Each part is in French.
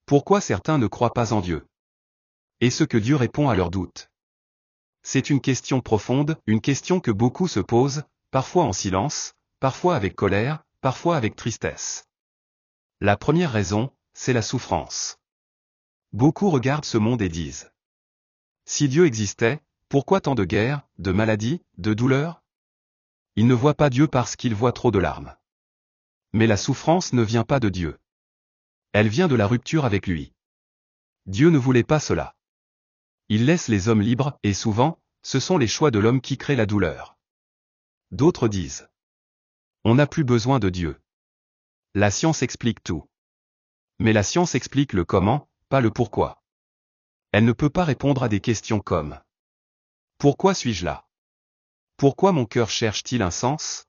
Pourquoi certains ne croient pas en Dieu? Et ce que Dieu répond à leurs doutes. C'est une question profonde, une question que beaucoup se posent, parfois en silence, parfois avec colère, parfois avec tristesse. La première raison, c'est la souffrance. Beaucoup regardent ce monde et disent: si Dieu existait, pourquoi tant de guerres, de maladies, de douleurs? Ils ne voient pas Dieu parce qu'ils voient trop de larmes. Mais la souffrance ne vient pas de Dieu. Elle vient de la rupture avec lui. Dieu ne voulait pas cela. Il laisse les hommes libres, et souvent, ce sont les choix de l'homme qui créent la douleur. D'autres disent: on n'a plus besoin de Dieu. La science explique tout. Mais la science explique le comment, pas le pourquoi. Elle ne peut pas répondre à des questions comme: pourquoi suis-je là? Pourquoi mon cœur cherche-t-il un sens?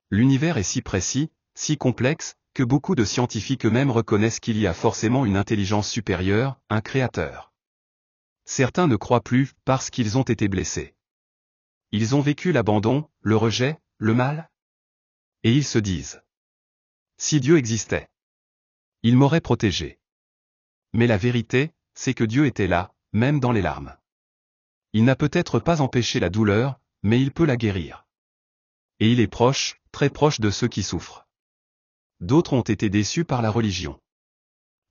L'univers est si précis, si complexe, que beaucoup de scientifiques eux-mêmes reconnaissent qu'il y a forcément une intelligence supérieure, un créateur. Certains ne croient plus parce qu'ils ont été blessés. Ils ont vécu l'abandon, le rejet, le mal. Et ils se disent: si Dieu existait, il m'aurait protégé. Mais la vérité, c'est que Dieu était là, même dans les larmes. Il n'a peut-être pas empêché la douleur, mais il peut la guérir. Et il est proche, très proche de ceux qui souffrent. D'autres ont été déçus par la religion.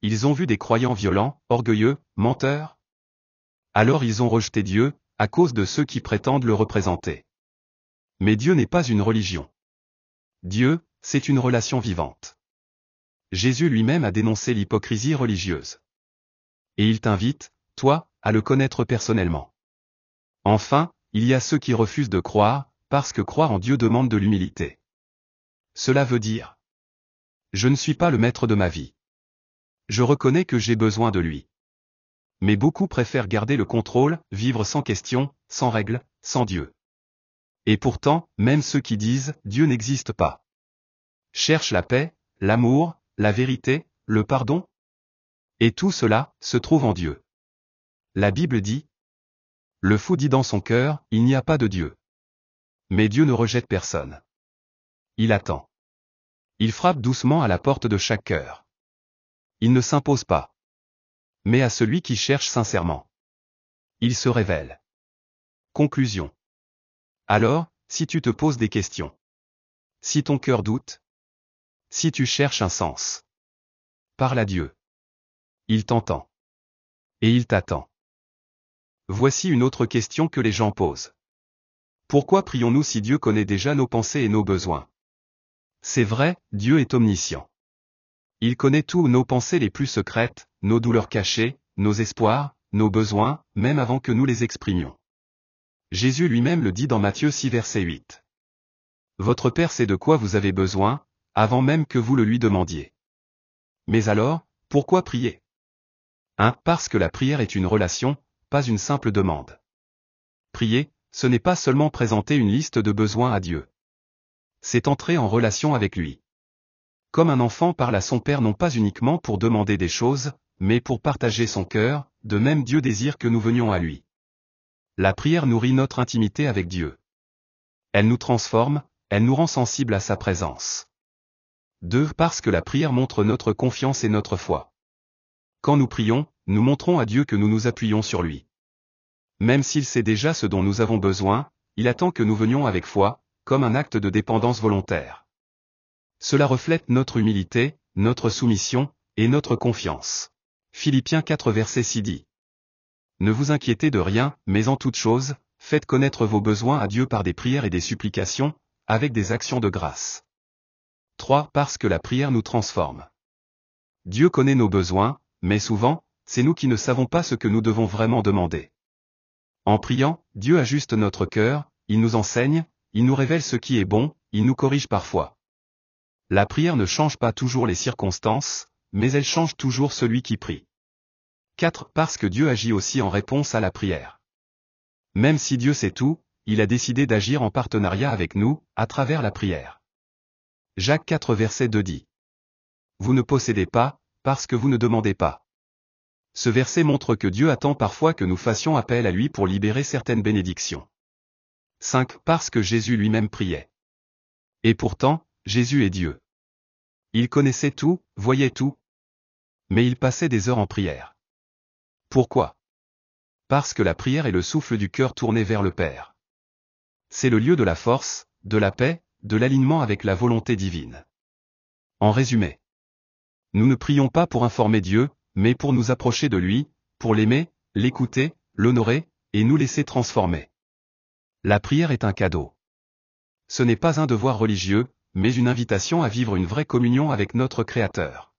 Ils ont vu des croyants violents, orgueilleux, menteurs. Alors ils ont rejeté Dieu, à cause de ceux qui prétendent le représenter. Mais Dieu n'est pas une religion. Dieu, c'est une relation vivante. Jésus lui-même a dénoncé l'hypocrisie religieuse. Et il t'invite, toi, à le connaître personnellement. Enfin, il y a ceux qui refusent de croire, parce que croire en Dieu demande de l'humilité. Cela veut dire: je ne suis pas le maître de ma vie. Je reconnais que j'ai besoin de lui. Mais beaucoup préfèrent garder le contrôle, vivre sans question, sans règles, sans Dieu. Et pourtant, même ceux qui disent « Dieu n'existe pas » cherchent la paix, l'amour, la vérité, le pardon. Et tout cela se trouve en Dieu. La Bible dit: le fou dit dans son cœur, il n'y a pas de Dieu. Mais Dieu ne rejette personne. Il attend. Il frappe doucement à la porte de chaque cœur. Il ne s'impose pas. Mais à celui qui cherche sincèrement, il se révèle. Conclusion. Alors, si tu te poses des questions, si ton cœur doute, si tu cherches un sens, parle à Dieu. Il t'entend. Et il t'attend. Voici une autre question que les gens posent. Pourquoi prions-nous si Dieu connaît déjà nos pensées et nos besoins? C'est vrai, Dieu est omniscient. Il connaît tous nos pensées les plus secrètes, nos douleurs cachées, nos espoirs, nos besoins, même avant que nous les exprimions. Jésus lui-même le dit dans Matthieu 6 verset 8. Votre Père sait de quoi vous avez besoin, avant même que vous le lui demandiez. Mais alors, pourquoi prier? Parce que la prière est une relation, pas une simple demande. Prier, ce n'est pas seulement présenter une liste de besoins à Dieu. C'est entrer en relation avec lui. Comme un enfant parle à son père non pas uniquement pour demander des choses, mais pour partager son cœur, de même Dieu désire que nous venions à lui. La prière nourrit notre intimité avec Dieu. Elle nous transforme, elle nous rend sensibles à sa présence. 2. Parce que la prière montre notre confiance et notre foi. Quand nous prions, nous montrons à Dieu que nous nous appuyons sur lui. Même s'il sait déjà ce dont nous avons besoin, il attend que nous venions avec foi, comme un acte de dépendance volontaire. Cela reflète notre humilité, notre soumission, et notre confiance. Philippiens 4 verset 6 dit: ne vous inquiétez de rien, mais en toute chose, faites connaître vos besoins à Dieu par des prières et des supplications, avec des actions de grâce. 3. Parce que la prière nous transforme. Dieu connaît nos besoins, mais souvent, c'est nous qui ne savons pas ce que nous devons vraiment demander. En priant, Dieu ajuste notre cœur, il nous enseigne, il nous révèle ce qui est bon, il nous corrige parfois. La prière ne change pas toujours les circonstances, mais elle change toujours celui qui prie. 4. Parce que Dieu agit aussi en réponse à la prière. Même si Dieu sait tout, il a décidé d'agir en partenariat avec nous, à travers la prière. Jacques 4 verset 2 dit: vous ne possédez pas, parce que vous ne demandez pas. Ce verset montre que Dieu attend parfois que nous fassions appel à lui pour libérer certaines bénédictions. 5. Parce que Jésus lui-même priait. Et pourtant, Jésus est Dieu. Il connaissait tout, voyait tout. Mais il passait des heures en prière. Pourquoi? Parce que la prière est le souffle du cœur tourné vers le Père. C'est le lieu de la force, de la paix, de l'alignement avec la volonté divine. En résumé, nous ne prions pas pour informer Dieu, mais pour nous approcher de lui, pour l'aimer, l'écouter, l'honorer, et nous laisser transformer. La prière est un cadeau. Ce n'est pas un devoir religieux, mais une invitation à vivre une vraie communion avec notre Créateur.